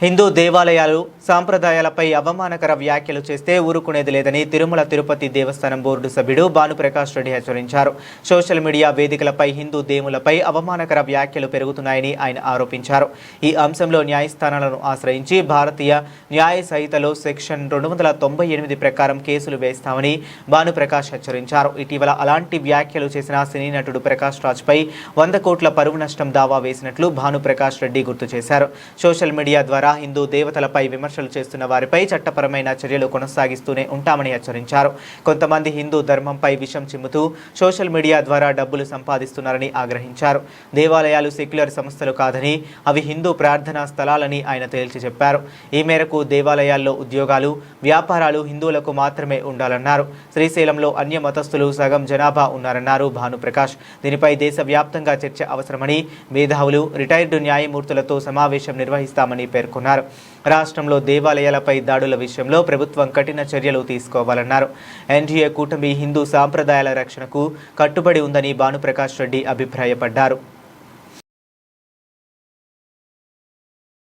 హిందూ దేవాలయాలు సాంప్రదాయాలపై అవమానకర వ్యాఖ్యలు చేస్తే ఊరుకునేది లేదని తిరుమల తిరుపతి దేవస్థానం బోర్డు సభ్యుడు భానుప్రకాష్ రెడ్డి హెచ్చరించారు. సోషల్ మీడియా వేదికలపై హిందూ దేవులపై అవమానకర వ్యాఖ్యలు పెరుగుతున్నాయని ఆయన ఆరోపించారు. ఈ అంశంలో న్యాయస్థానాలను ఆశ్రయించి భారతీయ న్యాయ సంహితలో సెక్షన్ 298 ప్రకారం కేసులు వేస్తామని భానుప్రకాష్ హెచ్చరించారు. ఇటీవల అలాంటి వ్యాఖ్యలు చేసిన సినీ నటుడు ప్రకాష్ రాజ్పై 100 కోట్ల పరువు నష్టం దావా వేసినట్లు భానుప్రకాష్ రెడ్డి గుర్తు చేశారు. సోషల్ మీడియా ద్వారా హిందూ దేవతలపై విమర్శలు చేస్తున్న వారిపై చట్టపరమైన చర్యలు కొనసాగిస్తూనే ఉంటామని హెచ్చరించారు. కొంతమంది హిందూ ధర్మంపై విషం చిమ్ముతూ సోషల్ మీడియా ద్వారా డబ్బులు సంపాదిస్తున్నారని ఆగ్రహించారు. దేవాలయాలు సెక్యులర్ సంస్థలు కాదని అవి హిందూ ప్రార్థనా స్థలాలని ఆయన తేల్చి చెప్పారు. ఈ మేరకు దేవాలయాల్లో ఉద్యోగాలు, వ్యాపారాలు హిందువులకు మాత్రమే ఉండాలన్నారు. శ్రీశైలంలో అన్య మతస్థులు సగం జనాభా ఉన్నారన్నారు భానుప్రకాష్. దీనిపై దేశవ్యాప్తంగా చర్చ అవసరమని, మేధావులు, రిటైర్డు న్యాయమూర్తులతో సమావేశం నిర్వహిస్తామని పేర్కొన్నారు. రాష్ట్రంలో దేవాలయాలపై దాడుల విషయంలో ప్రభుత్వం కఠిన చర్యలు తీసుకోవాలన్నారు. ఎన్డీఏ కూటమి హిందూ సాంప్రదాయాల రక్షణకు కట్టుబడి ఉందని భానుప్రకాష్ రెడ్డి అభిప్రాయపడ్డారు.